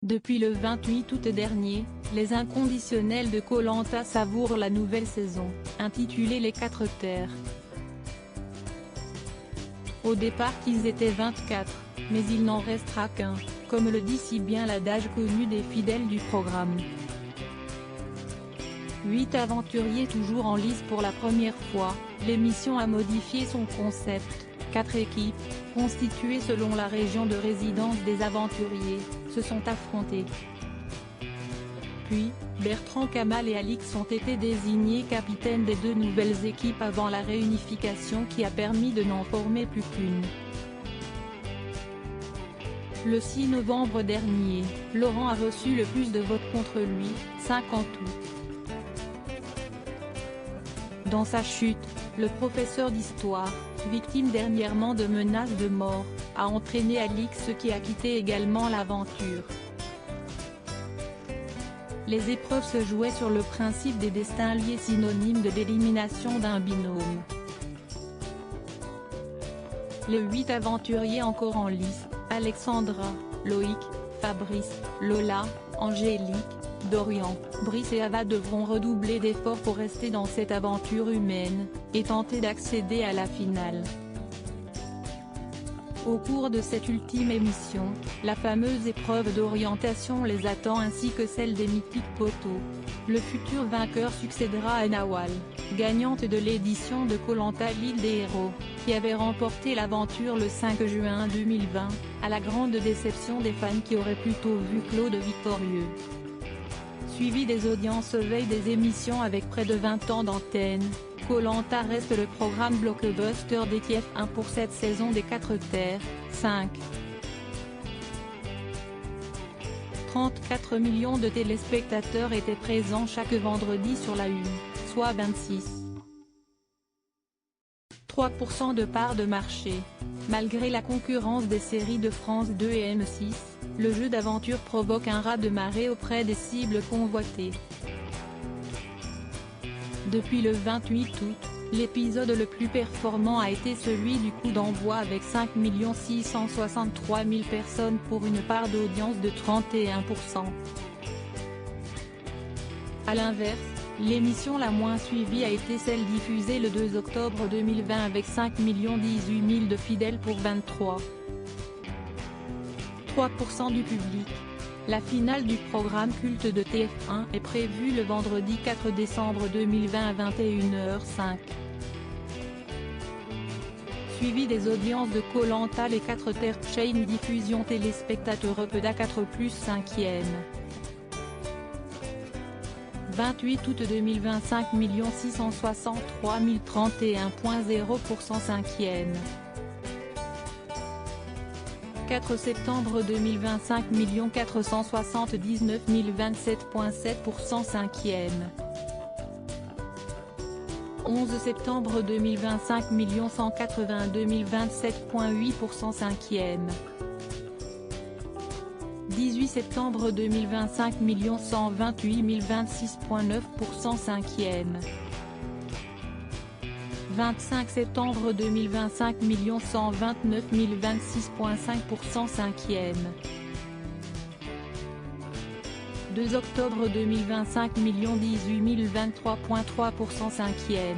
Depuis le 28 août dernier, les inconditionnels de Koh-Lanta savourent la nouvelle saison, intitulée Les 4 Terres. Au départ qu'ils étaient 24, mais il n'en restera qu'un, comme le dit si bien l'adage connu des fidèles du programme. 8 aventuriers toujours en lice pour la première fois, l'émission a modifié son concept. 4 équipes, constituées selon la région de résidence des aventuriers, se sont affrontées. Puis, Bertrand Kamal et Alix ont été désignés capitaines des 2 nouvelles équipes avant la réunification qui a permis de n'en former plus qu'une. Le 6 novembre dernier, Laurent a reçu le plus de votes contre lui, 5 en tout. Dans sa chute, le professeur d'histoire, victime dernièrement de menaces de mort, a entraîné Alix qui a quitté également l'aventure. Les épreuves se jouaient sur le principe des destins liés synonyme de l'élimination d'un binôme. Les 8 aventuriers encore en lice, Alexandra, Loïc, Fabrice, Lola, Angélique, Dorian, Brice et Ava devront redoubler d'efforts pour rester dans cette aventure humaine, et tenter d'accéder à la finale. Au cours de cette ultime émission, la fameuse épreuve d'orientation les attend ainsi que celle des mythiques poteaux. Le futur vainqueur succédera à Nawal, gagnante de l'édition de Koh-Lanta l'île des héros, qui avait remporté l'aventure le 5 juin 2020, à la grande déception des fans qui auraient plutôt vu Claude victorieux. Suivi des audiences veille des émissions avec près de 20 ans d'antenne, Koh-Lanta reste le programme blockbuster des TF1 pour cette saison des 4 Terres, 5. 34 millions de téléspectateurs étaient présents chaque vendredi sur la Une, soit 26,3% de part de marché. Malgré la concurrence des séries de France 2 et M6, le jeu d'aventure provoque un raz-de-marée auprès des cibles convoitées. Depuis le 28 août, l'épisode le plus performant a été celui du coup d'envoi avec 5 663 000 personnes pour une part d'audience de 31%. A l'inverse, l'émission la moins suivie a été celle diffusée le 2 octobre 2020 avec 5 018 000 de fidèles pour 23,3% du public. La finale du programme culte de TF1 est prévue le vendredi 4 décembre 2020 à 21h05. Suivi des audiences de Koh-Lanta les 4 Terres Chain Diffusion téléspectateurs EPEDA 4+, 5e. 28 août 2025 663 031,0% 5e. 4 septembre 2025 479 027,7% 5e. 11 septembre 2025 182 027,8% 5e. 18 septembre 2025 128 026,9% 5e. 25 septembre 2025 129 026,5% 5e. 2 octobre 2025 18 023,3% 5e.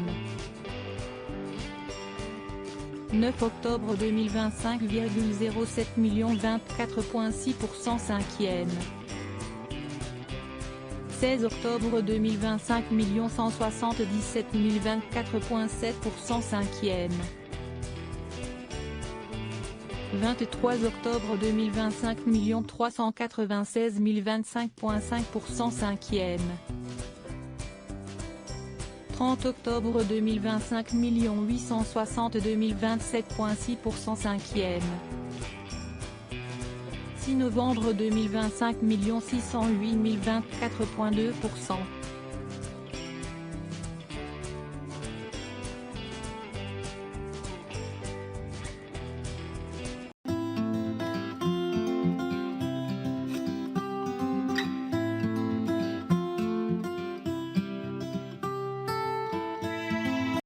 9 octobre 2025 0,07 24,6% 5e. 16 octobre 2025 177 024,7% 5e. 23 octobre 2025 396 025,5% 5e. 30 octobre 2025 862 027,6% 5e. 6 novembre 2025 608 024,2%.